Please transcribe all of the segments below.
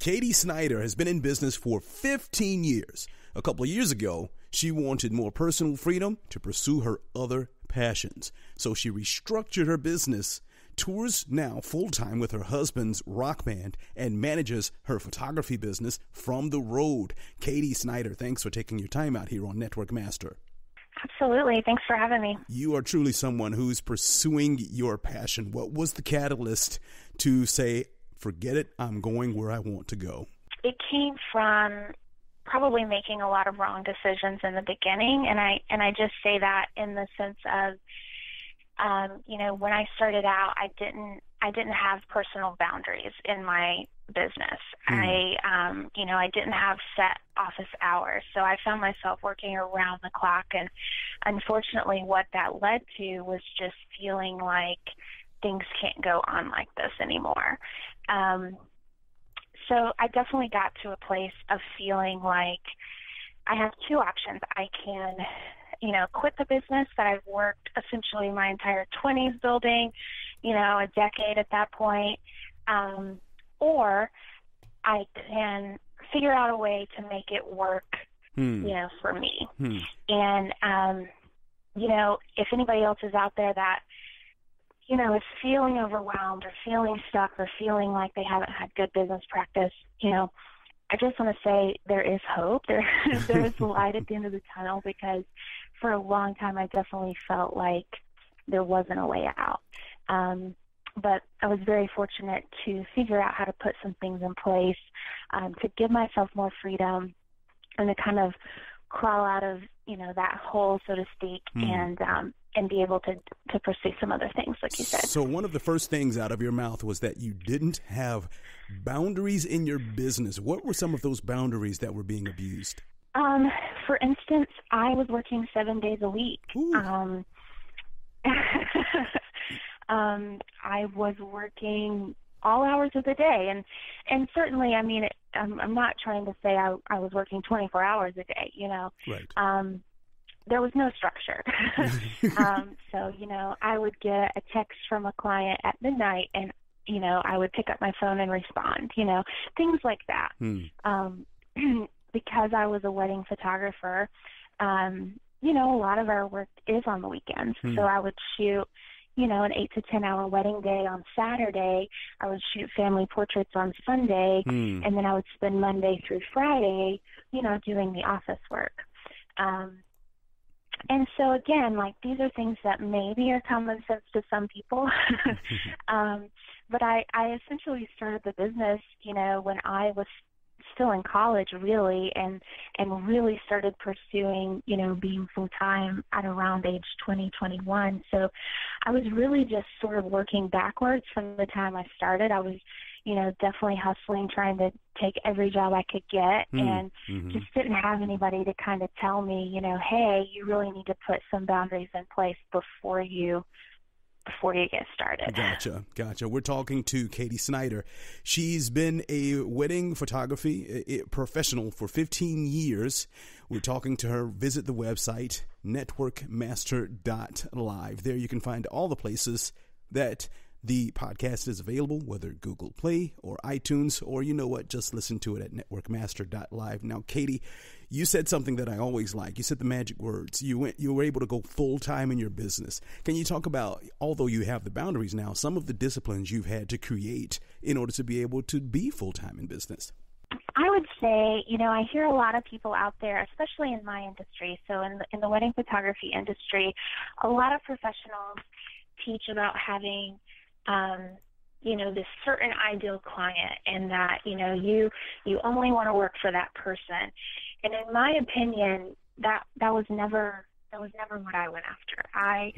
Katie Snyder has been in business for 15 years. A couple of years ago, she wanted more personal freedom to pursue her other passions. So she restructured her business, tours now full-time with her husband's rock band, and manages her photography business from the road. Katie Snyder, thanks for taking your time out here on Network Master. Absolutely. Thanks for having me. You are truly someone who's pursuing your passion. What was the catalyst to say, forget it, I'm going where I want to go? It came from probably making a lot of wrong decisions in the beginning, and I just say that in the sense of, when I started out, I didn't have personal boundaries in my business. I didn't have set office hours, so I found myself working around the clock, and unfortunately, what that led to was just feeling like things can't go on like this anymore. So I definitely got to a place of feeling like I have two options. I can, quit the business that I've worked essentially my entire 20s building, a decade at that point, or I can figure out a way to make it work, for me. And, if anybody else is out there that, is feeling overwhelmed or feeling stuck or feeling like they haven't had good business practice, I just want to say there is hope. There is light at the end of the tunnel, because for a long time I definitely felt like there wasn't a way out. But I was very fortunate to figure out how to put some things in place to give myself more freedom and to kind of crawl out of, that hole, so to speak, and be able to pursue some other things, like you said. So one of the first things out of your mouth was that you didn't have boundaries in your business. What were some of those boundaries that were being abused? For instance, I was working 7 days a week. I was working all hours of the day, and certainly, I'm not trying to say I was working 24 hours a day, Right. There was no structure. So, I would get a text from a client at midnight, and, I would pick up my phone and respond, things like that. Because I was a wedding photographer, a lot of our work is on the weekends. So I would shoot, an 8 to 10 hour wedding day on Saturday. I would shoot family portraits on Sunday, and then I would spend Monday through Friday, doing the office work. And so again, these are things that maybe are common sense to some people. But I essentially started the business, when I was still in college, really, and really started pursuing, being full-time at around age 20, 21. So I was really just sort of working backwards from the time I started. I was, definitely hustling, trying to take every job I could get, and just didn't have anybody to kind of tell me, hey, you really need to put some boundaries in place before you get started. Gotcha. We're talking to Katie Snyder. She's been a wedding photography professional for 15 years. We're talking to her. Visit the website, networkmaster.live. There you can find all the places that the podcast is available, whether Google Play or iTunes, or just listen to it at networkmaster.live. Now, Katie, you said something that I always like. You said the magic words. You were able to go full-time in your business. Can you talk about, although you have the boundaries now, some of the disciplines you've had to create in order to be able to be full-time in business? I would say, I hear a lot of people out there, especially in my industry, so in the wedding photography industry, a lot of professionals teach about having this certain ideal client, and that, you only want to work for that person. And in my opinion, that was never what I went after. I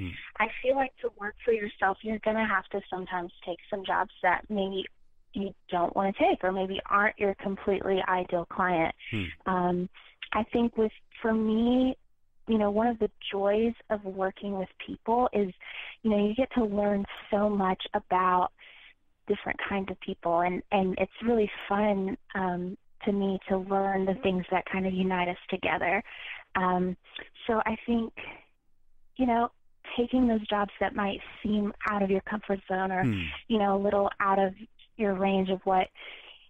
feel like to work for yourself, you're going to have to sometimes take some jobs that maybe you don't want to take, or maybe aren't your completely ideal client. I think for me, one of the joys of working with people is, you get to learn so much about different kinds of people, and it's really fun to me to learn the things that kind of unite us together. So I think, taking those jobs that might seem out of your comfort zone, or, a little out of your range of what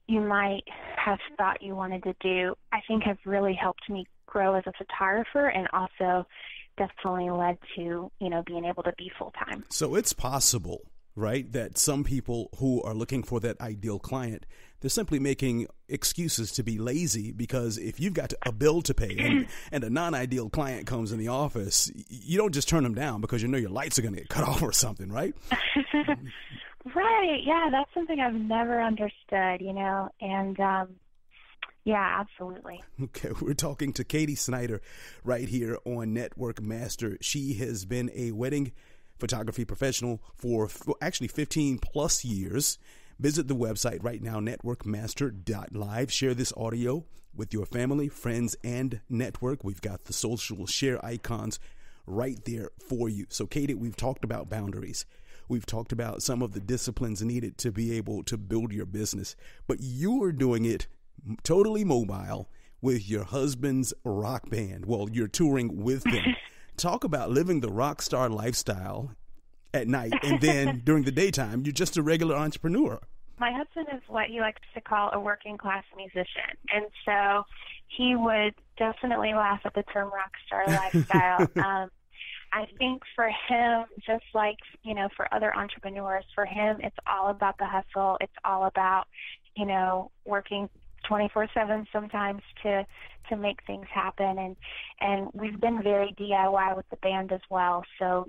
you might have thought you wanted to do, I think have really helped me grow as a photographer, and also definitely led to, being able to be full-time. So it's possible, right, that some people who are looking for that ideal client, they're simply making excuses to be lazy, because if you've got a bill to pay and a non-ideal client comes in the office, you don't just turn them down because you know your lights are going to get cut off or something, right? Right. Yeah, that's something I've never understood, and yeah, absolutely. Okay, we're talking to Katie Snyder right here on Network Master. She has been a wedding photography professional for actually 15 plus years. Visit the website right now, networkmaster.live. Share this audio with your family, friends, and network. We've got the social share icons right there for you. So, Katie, we've talked about boundaries. We've talked about some of the disciplines needed to be able to build your business, but you are doing it totally mobile with your husband's rock band. Well, you're touring with them. Talk about living the rock star lifestyle at night, and then during the daytime, you're just a regular entrepreneur. My husband is what he likes to call a working class musician, and so he would definitely laugh at the term rock star lifestyle. I think for him, just like, for other entrepreneurs, for him, it's all about the hustle. It's all about, working 24/7 sometimes to make things happen, and we've been very DIY with the band as well. So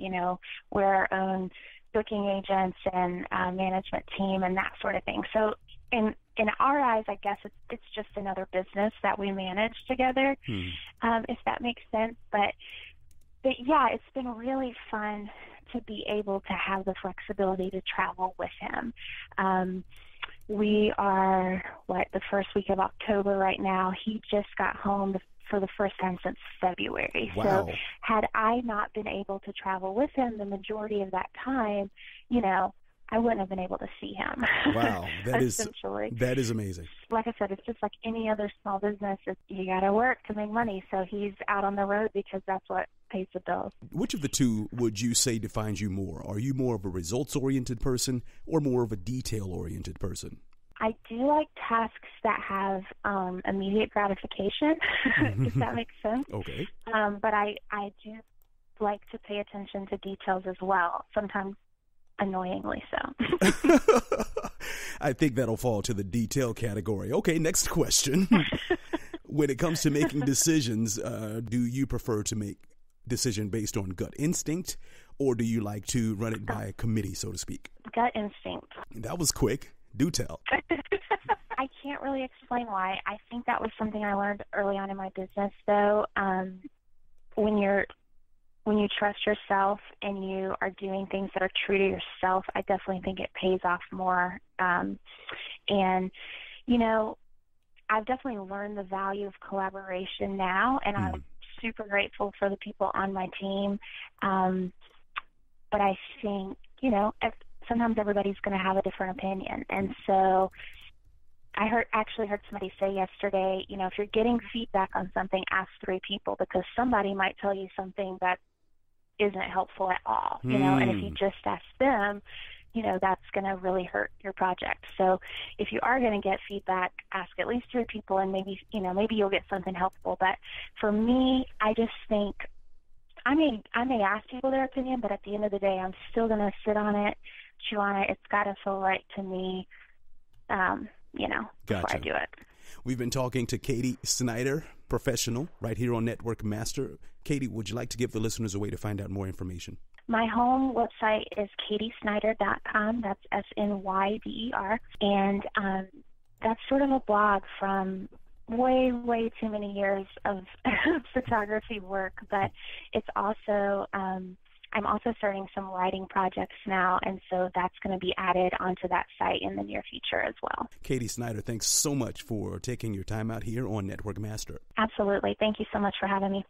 we're our own booking agents and management team and that sort of thing. So in our eyes, I guess it's just another business that we manage together, if that makes sense. But yeah, it's been really fun to be able to have the flexibility to travel with him. We are, the first week of October right now. He just got home for the first time since February. Wow. So had I not been able to travel with him the majority of that time, I wouldn't have been able to see him. Wow, that is amazing. Like I said, it's just like any other small business. You got to work to make money. So he's out on the road because that's what pays the bills. Which of the two would you say defines you more? Are you more of a results-oriented person or more of a detail-oriented person? I do like tasks that have immediate gratification, if that makes sense. Okay. But I do like to pay attention to details as well, sometimes annoyingly so. I think that'll fall to the detail category. Okay, next question. When it comes to making decisions, do you prefer to make decision based on gut instinct, or do you like to run it by a committee, so to speak? Gut instinct. That was quick. Do tell. I can't really explain why. I think that was something I learned early on in my business, though. When you trust yourself and you are doing things that are true to yourself, I definitely think it pays off more. And, I've definitely learned the value of collaboration now, and I'm super grateful for the people on my team. But I think, sometimes everybody's going to have a different opinion. And so I actually heard somebody say yesterday, if you're getting feedback on something, ask 3 people, because somebody might tell you something that isn't helpful at all, and if you just ask them, that's going to really hurt your project. So if you are going to get feedback, ask at least 3 people, and maybe you'll get something helpful. But for me, I just think I may ask people their opinion, but at the end of the day, I'm still going to sit on it, chew on it. It's got to feel right to me, before I do it. We've been talking to Katie Snyder, professional, right here on Network Master. Katie, would you like to give the listeners a way to find out more information? My home website is katiesnyder.com. That's SNYDER. And that's sort of a blog from way, way too many years of photography work. But it's also, I'm also starting some writing projects now, and so that's going to be added onto that site in the near future as well. Katie Snyder, thanks so much for taking your time out here on Network Master. Absolutely. Thank you so much for having me.